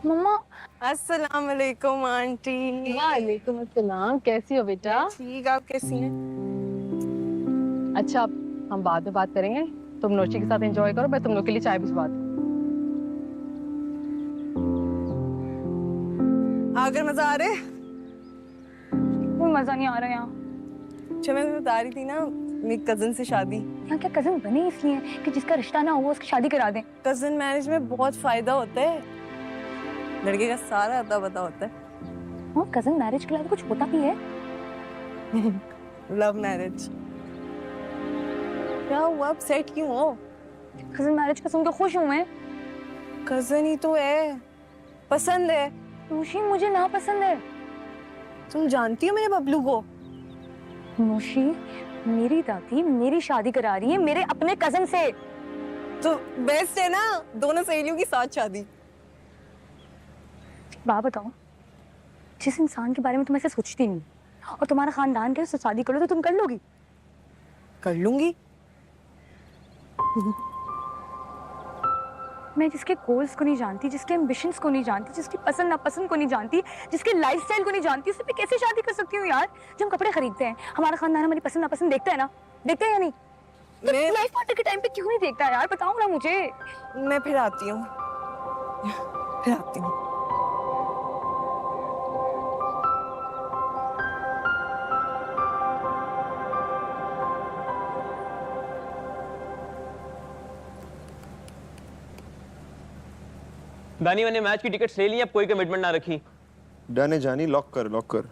मम्मा। अस्सलाम वालेकुम आंटी। वालेकुम अस्सलाम, कैसी हो बेटा? ठीक, आप कैसी हैं? अच्छा, अब हम बाद में बात करेंगे। तुम नोशी के साथ एंजॉय करो, मैं तुम लोग के लिए चाय भिजवा दूँ। आकर मजा आ रहा है? कोई मजा नहीं आ रहा यहाँ। अच्छा, मैं बता रही थी ना, मेरी कजन से शादी। यहाँ क्या कजन बने इसलिए कि जिसका रिश्ता ना हो उसकी शादी करा दें? कजन मैरिज में बहुत फायदा होता है, लड़के का सारा अता पता होता है। हाँ, कजन मैरिज के अलावा कुछ होता भी है? Love marriage. क्या हुआ, अपसेट क्यों हो? कजन मैरिज का सुन के खुश हूँ मैं। कजन ही तो है, पसंद है। नोशी, मुझे ना पसंद है। तुम जानती हो मेरे बबलू को? नोशी, मेरी दादी मेरी शादी करा रही है मेरे अपने कजन से। तो बेस्ट है ना, दोनों सहेलियों की साथ शादी। बात बताओ, जिस इंसान के बारे में तुम ऐसे सोचती नहीं और तुम्हारा खानदान के शादी करो तो तुम कर लोगी? कर लूंगी। मैं जिसके गोल्स को नहीं जानती, जिसके एम्बिशंस को नहीं जानती, जिसकी पसंद नापसंद को नहीं जानती, जिसके लाइफस्टाइल को नहीं जानती, उससे मैं कैसे शादी कर सकती हूँ यार? जब हम कपड़े खरीदते हैं, हमारा खानदान हमारी पसंद नापसंद देखता है ना, देखते हैं या नहीं? तो मैं लाइफ पार्टनर के टाइम पे क्यों नहीं देखता यार? बताओ ना मुझे। मैं फिर आती हूँ, फिर आती हूँ। दानी, मैंने मैच की टिकट्स ले ली, अब कोई कमिटमेंट ना रखी। डन है जानी, लॉक कर लॉक कर।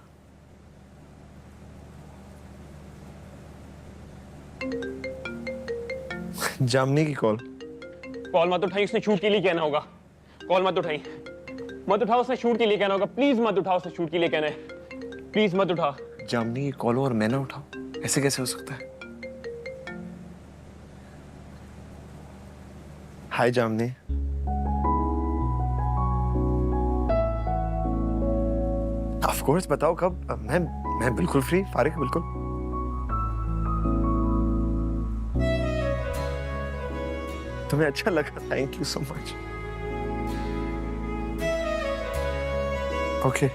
जामनी की कॉल। कॉल मत उठाई, उसने शूट के लिए कहना होगा। कॉल मत उठाई, मत उठाओ, उसने शूट के लिए कहना होगा। प्लीज मत उठाओ, उसने शूट के लिए कहना है। प्लीज मत उठा। जामनी की कॉल और मैं ना उठाऊं, ऐसे कैसे हो सकता है? हाय जामनी। ऑफ कोर्स, बताओ कब? मैं बिल्कुल फ्री, फारिग बिल्कुल। तुम्हें अच्छा लगा, thank you so much. Okay,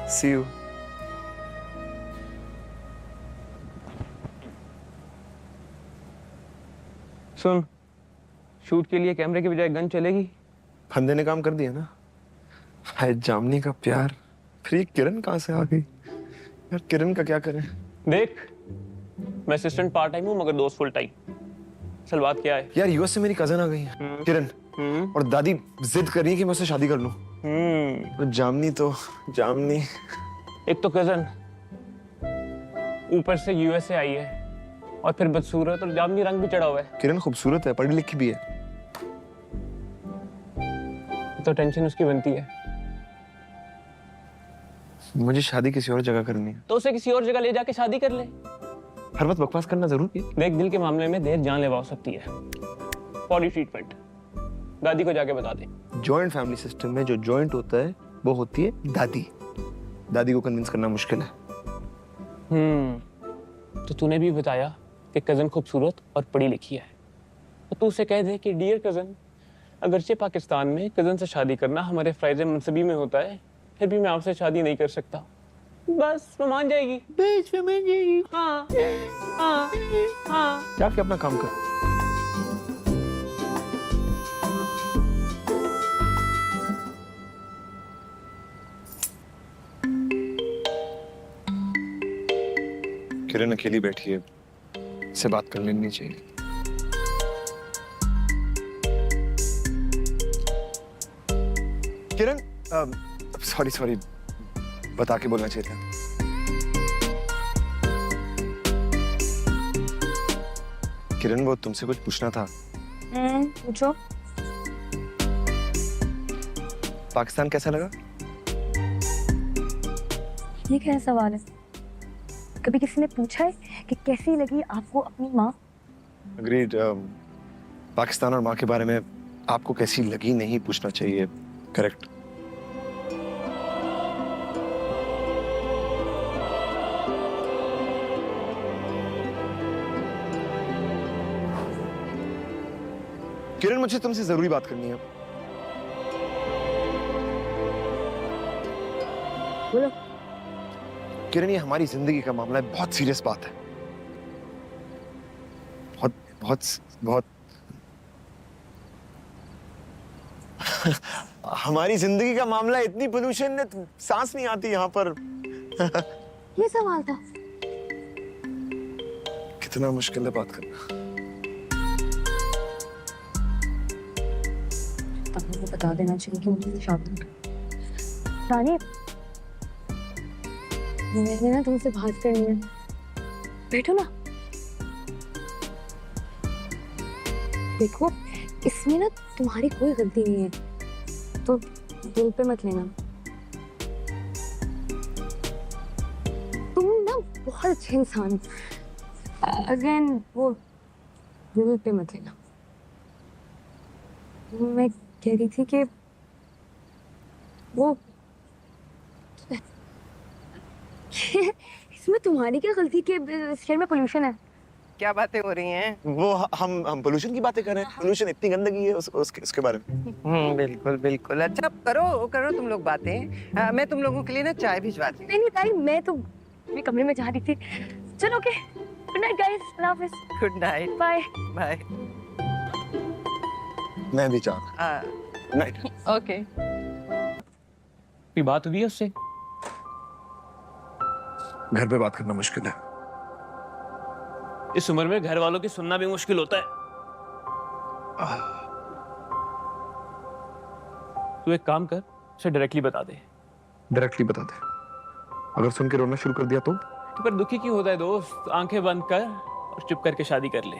see you. सुन, शूट के लिए कैमरे के बजाय गन चलेगी? फंदे ने काम कर दिया ना। हाय जामनी का प्यार। फिर ये किरण कहाँ से आ गई यार? किरण का क्या करें? देख, मैं असिस्टेंट पार्ट टाइम हूँ मगर दोस्त फुल टाइम। असल बात क्या है यार, यूएस से मेरी कजन आ गई है किरण, और दादी जिद कर रही है कि मैं उससे शादी कर लूं। और जामनी एक तो कजन, ऊपर से यूएस से आई है, और फिर बदसूरत और जामनी रंग भी चढ़ा हुआ है। किरण खूबसूरत है, पढ़ी लिखी भी है। तो टेंशन उसकी बनती है। मुझे शादी किसी और जगह करनी है। तो उसे किसी और जगह ले जाके शादी कर ले। हर वक्त बकवास करना जरूरी है। देख, दिल के मामले में देर जानलेवा हो सकती है। पॉली ट्रीटमेंट दादी को जाके बता दे। जॉइंट फैमिली सिस्टम में जो जॉइंट होता है वो होती है दादी। दादी को कन्विंस करना मुश्किल है। तो तूने भी बताया कि कजन खूबसूरत और पढ़ी लिखी है, तो तू उसे कह दे कि डियर कजन, अगरचे पाकिस्तान में कजन से शादी करना हमारे फराइज मनसबी में होता है, फिर भी मैं आपसे शादी नहीं कर सकता। बस वो मान जाएगी। बस वो मान जाएगी। हाँ हाँ हाँ। जाके अपना काम कर। किरण अकेली बैठी है, इससे बात कर लेनी चाहिए। किरण, सॉरी, बता के बोलना चाहिए था। किरण, वो तुमसे कुछ पूछना था। पूछो। पाकिस्तान कैसा लगा? ये क्या सवाल है? कभी किसी ने पूछा है कि कैसी लगी आपको अपनी माँ? अग्रीड। पाकिस्तान और माँ के बारे में आपको कैसी लगी नहीं पूछना चाहिए। करेक्ट। किरण, मुझे तुमसे जरूरी बात करनी है। बोलो। किरण, ये हमारी जिंदगी का मामला है, बहुत सीरियस बात है। बहुत बहुत बहुत हमारी जिंदगी का मामला है, इतनी पोल्यूशन है, सांस नहीं आती यहाँ पर। ये सवाल था। कितना मुश्किल है बात करना। तब मुझे बता देना चाहिए कि मुझे शादी रानी, मैंने ना तुमसे बात करनी है। बैठो ना। देखो, इसमें ना तुम्हारी कोई गलती नहीं है, तो दिल पे मत लेना। तुम ना बहुत अच्छे इंसान हो। अगेन वो दिल पे मत लेना। मैं कह रही थी कि वो इसमें तुम्हारी क्या गलती कि इस शहर में पोल्यूशन है? क्या बातें हो रही हैं? वो हम पोल्यूशन की बातें कर रहे हैं। पोल्यूशन, इतनी गंदगी है उसके बारे में। बिल्कुल बिल्कुल। अच्छा करो करो तुम लोग बातें। मैं तुम लोगों के लिए ना चाय भिजवाती हूँ। नहीं ताई, मैं तो अपने कमरे में जा रही थी। चलो ओके, गुड नाइट गाइस, अल्लाह हाफिज, गुड नाइट। Bye bye. मैं भी चाह नाइट। ओके। कोई बात हुई है उससे? घर पे बात करना मुश्किल है। इस उम्र में घर वालों की सुनना भी मुश्किल होता है। तू एक काम कर, उसे डायरेक्टली बता दे। डायरेक्टली बता दे। अगर सुन के रोना शुरू कर दिया तो पर दुखी क्यों होता है दोस्त? आंखें बंद कर और चुप करके शादी कर ले।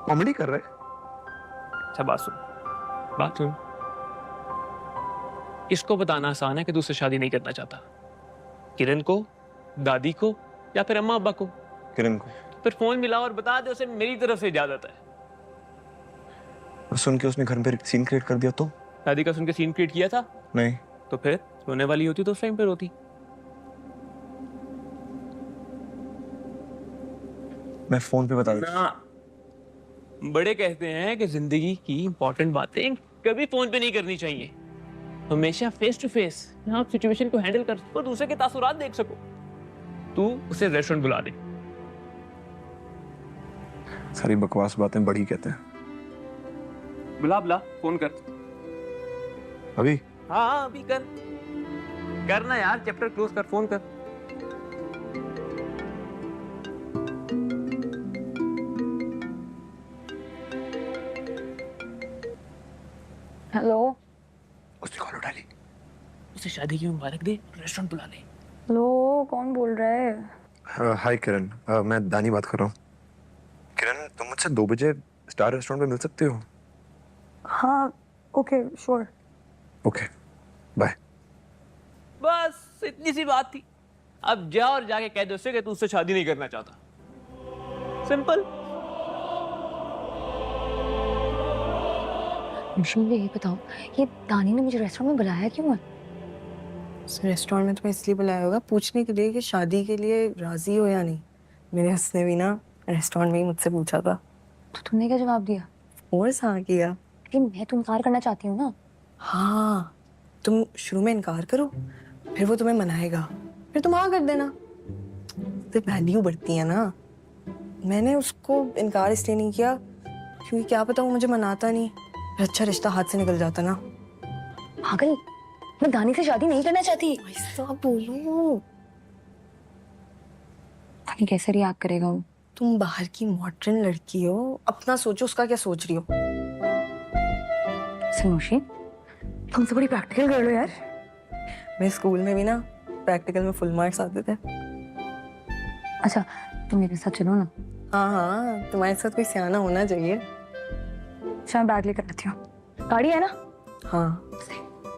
कॉमेडी कर रहे। अच्छा बात सुन, बात सुन। किसको बताना आसान है कि तू उससे शादी नहीं करना चाहता? किरण को, दादी को, या फिर अम्मा अब्बा को? किरण को। फिर फोन मिला और बता दे उसे मेरी तरफ से इजाजत है। और सुन के उसने घर पे सीन क्रिएट कर दिया तो? दादी का सुन के सीन क्रिएट किया था? नहीं। तो फिर रोने वाली होती तो उस टाइम पे रोती। मैं फोन पे बता देता। ना, बड़े कहते हैं कि जिंदगी की इंपॉर्टेंट बातें कभी फोन पे नहीं करनी चाहिए। हमेशा फेस टू फेस, जहां आप सिचुएशन को हैंडल कर सको, दूसरे के तासुरात देख सको। तू उसे रेस्टोरेंट बुला दे। सारी बकवास बातें बड़ी कहते हैं। बुला बुला, फोन कर। अभी? हाँ अभी कर। करना यार, चैप्टर क्लोज कर, फोन कर। हेलो। उसने कॉल उठा ली। उसे शादी की मुबारक दे, रेस्टोरेंट बुला ले। हेलो, कौन बोल रहा है? हाय किरण, मैं दानी बात कर रहा हूँ। किरण, तुम मुझसे 2 बजे स्टार रेस्टोरेंट में मिल सकते हो? हाँ ओके श्योर। Okay bye. बस इतनी सी बात थी। अब जा और जाके कह दे उससे कि तू उससे शादी नहीं करना चाहता। सिंपल। मुझे ये बताओ, ये दानी ने मुझे रेस्टोरेंट में बुलाया क्यों है? रेस्टोरेंट में तुम्हें इसलिए बुलाया होगा पूछने के लिए कि शादी के लिए राजी हो या नहीं। मेरे हंस ने भी ना रेस्टोरेंट में ही मुझसे पूछा था। तो तुमने क्या जवाब दिया? और हाँ किया। कि मैं तो इनकार करना चाहती हूँ ना। हाँ, तुम शुरू में इनकार करो, फिर वो तुम्हें मनाएगा, फिर तुम हाँ कर देना। तो वैल्यू बढ़ती है ना। मैंने उसको इनकार इसलिए नहीं किया क्योंकि क्या पता वो मुझे मनाता नहीं, फिर अच्छा रिश्ता हाथ से निकल जाता ना। पागल, मैं दानी से शादी नहीं करना चाहती। ऐसा बोलो। दानी कैसे रिएक्ट करेगा वो? तुम बाहर की मॉडर्न लड़की हो, अपना सोचो, उसका क्या सोच रही हो। सनोशी, तुमसे बड़ी प्रैक्टिकल कर लो यार। मेरे स्कूल में भी ना प्रैक्टिकल में फुल मार्क्स आते थे। अच्छा तुम मेरे साथ चलो ना। हाँ हाँ, तुम्हारे साथ कोई सियाना होना चाहिए। अच्छा मैं बैग लेकर आती हूँ। गाड़ी है ना? हाँ।